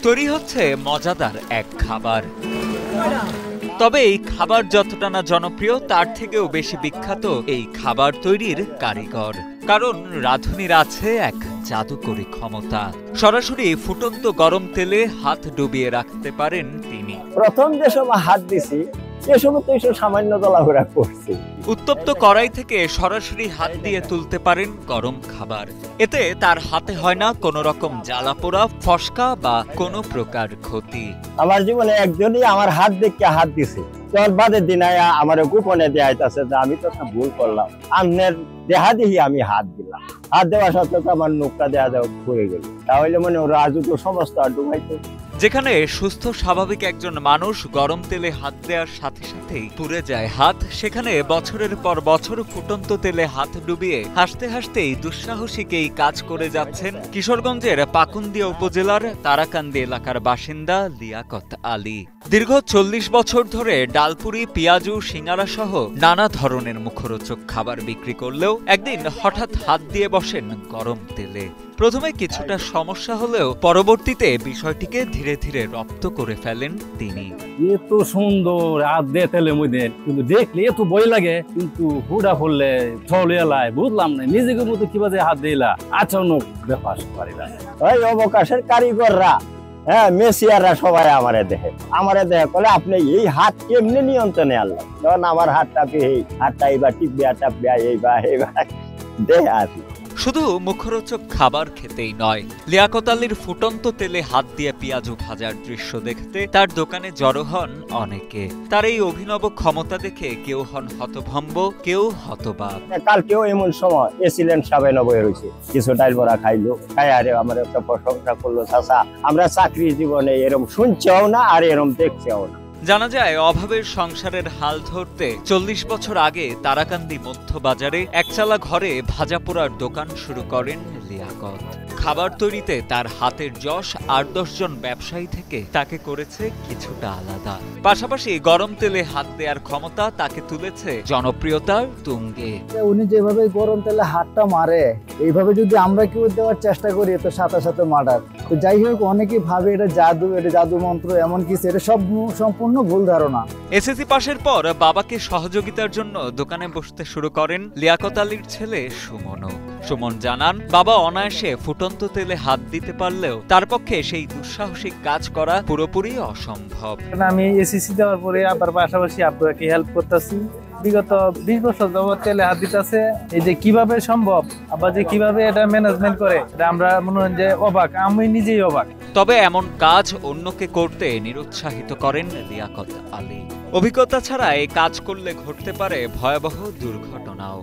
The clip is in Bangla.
তৈরি হচ্ছে মজাদার এক খাবার। তবে এই খাবার যতটা না জনপ্রিয় তার থেকেও বেশি বিখ্যাত এই খাবার তৈরির কারিগর। কারণ রাঁধুনির আছে এক জাদুকরী ক্ষমতা। সরাসরি ফুটন্ত গরম তেলে হাত ডুবিয়ে রাখতে পারেন তিনি। প্রথম যে সময় হাত দিছি সে সময় তো একটু সামান্য চলাফেরা করছি। উত্তপ্ত কড়াই থেকে সরাসরি হাত দিয়ে তুলতে পারেন গরম খাবার। এতে তার হাতে হয় না কোনো রকম জ্বালা পোড়া, ফসকা বা কোনো প্রকার ক্ষতি। আমার জীবনে একজনই আমার হাত দেখে হাত দিছে, তোর বাদের দিন আমার গোপনে দেয়াইতেছে যে আমি তো ভুল করলাম, আমনের দেহা দিহি আমি হাত দিলাম। হাত দেওয়া সত্ত্বেও আমার নোকটা দেওয়া পড়ে গেল। তাহলে মনে রাজু তো সমস্ত ডুবাইতো। যেখানে সুস্থ স্বাভাবিক একজন মানুষ গরম তেলে হাত দেওয়ার সাথে সাথেই পুড়ে যায় হাত, সেখানে বছরের পর বছর ফুটন্ত তেলে হাত ডুবিয়ে হাসতে হাসতেই দুঃসাহসিক এই কাজ করে যাচ্ছেন কিশোরগঞ্জের পাকুন্দিয়া উপজেলার তারাকান্দি এলাকার বাসিন্দা লিয়াকত আলী। দীর্ঘ ৪০ বছর ধরে ডালপুরি, পেঁয়াজু, সিঙ্গারা সহ নানা ধরনের মুখরোচক খাবার বিক্রি করলেও একদিন হঠাৎ হাত দিয়ে বসেন গরম তেলে। প্রথমে কিছুটা সমস্যা হলেও পরবর্তীতে বিষয়টিকে ধীরে ধীরে রপ্ত করে ফেলেন তিনি। এত সুন্দর হাত দিয়ে তেলের মধ্যে, কিন্তু দেখলে এত ভয় লাগে, কিন্তু হুডা পড়লে ছল এলায় বুঝলাম না নিজেকে মতো কিভাবে হাত দিলা আচানক ব্যাপার পারি না। ওই অবকাশের কারিগররা, হ্যাঁ, মেসিয়াররা সবাই আমারে দেখে বলে আপনি এই হাত কেমনি নিয়ন্ত্রণে আনলেন? তখন আমার হাতটা এইবার টিপবে টাপবে এইবার দেখে আসি। শুধু মুখরোচক খাবার খেতেই নয়, লিয়াকত আলীর ফুটন্ত তেলে হাত দিয়ে পেঁয়াজু ভাজার দৃশ্য দেখতে তার দোকানে জড়ো হন অনেকে। তার এই অভিনব ক্ষমতা দেখে কেউ হন হতভম্ব, কেউ হতবাক। কালকেও এমন সময় এসিলেন সাবে নবয়ে রয়েছে, কিছু ডাইল বড়া খাইলো, খাই আরে আমার একটা প্রশংসা করলো, চাচা আমরা চাকরি জীবনে এরম শুনছেও না আর এরম দেখছেও না। জানা যায় অভাবের সংসারের হাল ধরতে ৪০ বছর আগে তারাকান্দি মধ্য বাজারে একচালা ঘরে ভাজা পোড়ার দোকান শুরু করেন লিয়াকত। খাবার তৈরিতে তার হাতের যশ ৮-১০ জন ব্যবসায়ী থেকে তাকে করেছে কিছুটা আলাদা। পাশাপাশি গরম তেলে হাত দেওয়ার ক্ষমতা তাকে তুলেছে জনপ্রিয়তার তুঙ্গে। উনি যেভাবে গরম তেলে হাতটা মারে, এইভাবে যদি আমরা কেউ দেওয়ার চেষ্টা করি তো সাথে সাথে মার্ডার। তো যাই হোক, অনেকেই ভাবে এটা জাদু মন্ত্র, এমন কিছু। এটা সব সম্পূর্ণ ভুল ধারণা। এসএসসি পাশের পর বাবাকে সহযোগিতার জন্য দোকানে বসতে শুরু করেন লিয়াকত আলীর ছেলে সুমনও। সুমন জানান, বাবা অনায়াসে ফুটন্ত তেলে হাত দিতে পারলেও তার পক্ষে সেই দুঃসাহসিক কাজ করা পুরোপুরি অসম্ভব। আমি এসএসসি দেওয়ার পরে আবার পাশাপাশি আপনাকে হেল্প করতেছি। বিগত ২০ বছর যাবত তেলে হাত দিতেছে। এই যে কিভাবে সম্ভব, আবার যে কিভাবে এটা ম্যানেজমেন্ট করে, এটা আমরা মনে হয় যে অবাক, আমি নিজেই অবাক। তবে এমন কাজ অন্যকে করতে নিরুৎসাহিত করেন লিয়াকত আলী। অভিজ্ঞতা ছাড়া এই কাজ করলে ঘটতে পারে ভয়াবহ দুর্ঘটনাও।